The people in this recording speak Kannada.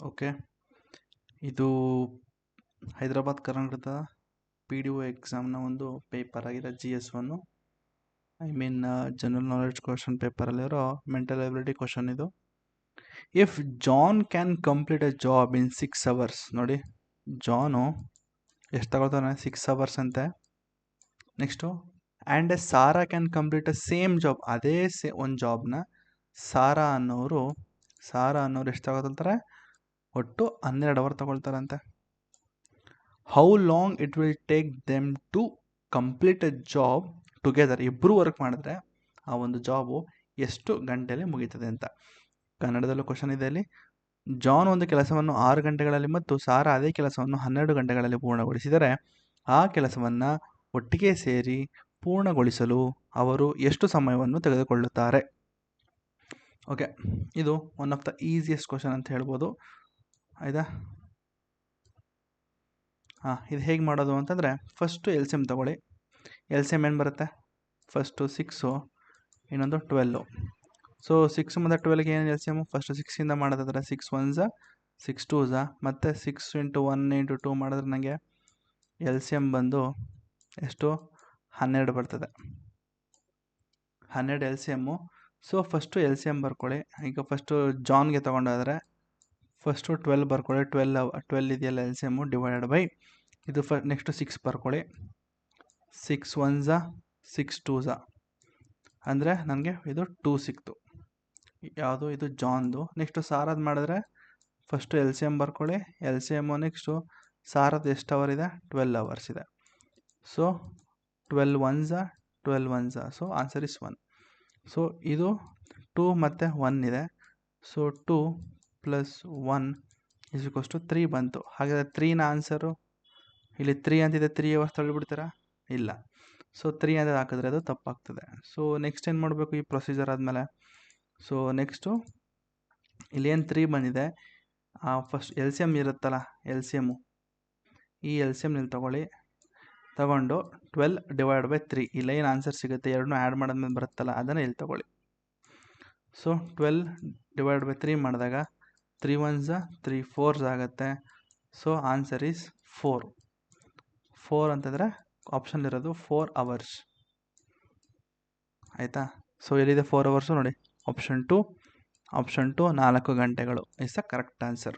ಓಕೆ, ಇದು ಹೈದರಾಬಾದ್ ಕರ್ನಾಟಕದ PDO ಎಕ್ಸಾಮ್ನ ಒಂದು ಪೇಪರ್ ಆಗಿದೆ. GS1 ಜನರಲ್ ನಾಲೆಡ್ಜ್ ಕ್ವಶನ್ ಪೇಪರಲ್ಲಿರೋ ಮೆಂಟಲ್ ಎಬಿಲಿಟಿ ಕ್ವಶನ್ ಇದು. If John can complete a job in 6 hours, ನೋಡಿ ಜಾನು ಎಷ್ಟು ತಗೊಳ್ತಾನೆ, 6 hours ಅಂತೆ. Next and a Sara can complete a same job, ಅದೇ ಒಂದು ಜಾಬ್ನ ಸಾರಾ ಅನ್ನೋರು ಎಷ್ಟು ತಗೊಳ್ತಾರೆ, ಒಟ್ಟು 12 hour ತಗೊಳ್ತಾರಂತೆ. How long it will take them to complete a job together, ಇಬ್ಬರು ವರ್ಕ್ ಮಾಡಿದ್ರೆ ಆ ಒಂದು ಜಾಬು ಎಷ್ಟು ಗಂಟೆಯಲ್ಲಿ ಮುಗೀತದೆ ಅಂತ. ಕನ್ನಡದಲ್ಲೂ ಕ್ವಶನ್ ಇದೆ ಅಲ್ಲಿ. ಜಾನ್ ಒಂದು ಕೆಲಸವನ್ನು 6 ಗಂಟೆಗಳಲ್ಲಿ ಮತ್ತು ಸಾರಾ ಅದೇ ಕೆಲಸವನ್ನು 12 ಗಂಟೆಗಳಲ್ಲಿ ಪೂರ್ಣಗೊಳಿಸಿದರೆ ಆ ಕೆಲಸವನ್ನು ಒಟ್ಟಿಗೆ ಸೇರಿ ಪೂರ್ಣಗೊಳಿಸಲು ಅವರು ಎಷ್ಟು ಸಮಯವನ್ನು ತೆಗೆದುಕೊಳ್ಳುತ್ತಾರೆ. ಓಕೆ, ಇದು one of the easiest question ಅಂತ ಹೇಳ್ಬೋದು. ಆಯಿತಾ? ಇದು ಹೇಗೆ ಮಾಡೋದು ಅಂತಂದರೆ, ಫಸ್ಟು LCM ತಗೊಳ್ಳಿ. LCM ಏನು ಬರುತ್ತೆ, ಫಸ್ಟು 6, ಇನ್ನೊಂದು 12. ಸೊ 6 ಮತ್ತು 12ಗೆ ಏನು LCM, ಫಸ್ಟು 6ಇಂದ ಮಾಡೋದಾದ್ರೆ 6 1s 6 2s, ಮತ್ತು 6 × 1 × 2 ಮಾಡಿದ್ರೆ ನನಗೆ LCM ಬಂದು ಎಷ್ಟು, 12 ಬರ್ತದೆ. 12 LCM. ಸೊ ಫಸ್ಟು LCM ಬರ್ಕೊಳ್ಳಿ. ಈಗ ಫಸ್ಟು ಜಾನ್ಗೆ ತೊಗೊಂಡಾದರೆ ಫಸ್ಟು 12 ಬರ್ಕೊಳ್ಳಿ. 12 ಇದೆಯಲ್ಲ LCM ಡಿವೈಡೆಡ್ ಬೈ ಇದು ನೆಕ್ಸ್ಟು 6 ಬರ್ಕೊಳ್ಳಿ. 6 1s 6 2s ಅಂದರೆ ನನಗೆ ಇದು 2 ಸಿಕ್ತು. ಯಾವುದು, ಇದು ಜಾನ್ದು. ನೆಕ್ಸ್ಟು ಸಾರದ್ದು ಮಾಡಿದ್ರೆ ಫಸ್ಟು LCM ಬರ್ಕೊಳ್ಳಿ. LCM ನೆಕ್ಸ್ಟು ಸಾರದ್ದು ಎಷ್ಟು ಅವರ್ ಇದೆ, 12 hours ಇದೆ. So 12 1s 12 1s, so answer is 1. So ಇದು 2 ಮತ್ತು 1 ಇದೆ. ಸೊ 2 + 1 = 3 ಬಂತು. ಹಾಗಾದರೆ 3ನ ಆನ್ಸರು ಇಲ್ಲಿ 3 ಅಂತಿದೆ, 3 hours ತಳ್ಳಿಬಿಡ್ತೀರಾ, ಇಲ್ಲ. ಸೊ 3 ಅಂತ ಹಾಕಿದ್ರೆ ಅದು ತಪ್ಪಾಗ್ತದೆ. ಸೊ ನೆಕ್ಸ್ಟ್ ಏನು ಮಾಡಬೇಕು ಈ ಪ್ರೊಸೀಜರ್ ಆದಮೇಲೆ, ಸೊ ನೆಕ್ಸ್ಟು ಇಲ್ಲೇನು 3 ಬಂದಿದೆ, ಫಸ್ಟ್ LCM ಇರುತ್ತಲ್ಲ, ಈ LCM ಇಲ್ಲಿ ತಗೊಂಡು 12 / 3 ಇಲ್ಲ ಏನು ಆನ್ಸರ್ ಸಿಗುತ್ತೆ, ಎರಡನ್ನೂ ಆ್ಯಡ್ ಮಾಡೋದ್ಮೇಲೆ ಬರುತ್ತಲ್ಲ, ಅದನ್ನು ಇಲ್ಲಿ ತಗೊಳ್ಳಿ. ಸೊ 12 / 3 ಮಾಡಿದಾಗ 3 1s 3 4s ಆಗುತ್ತೆ. ಸೊ ಆನ್ಸರ್ ಈಸ್ 4 ಅಂತಂದರೆ ಆಪ್ಷನ್ಲಿರೋದು 4 hours. ಆಯಿತಾ? ಸೊ ಎಲ್ಲಿದೆ 4 hours ನೋಡಿ, ಆಪ್ಷನ್ 2 4 ಗಂಟೆಗಳು ಇಸ್ ದ ಕರೆಕ್ಟ್ ಆನ್ಸರ್.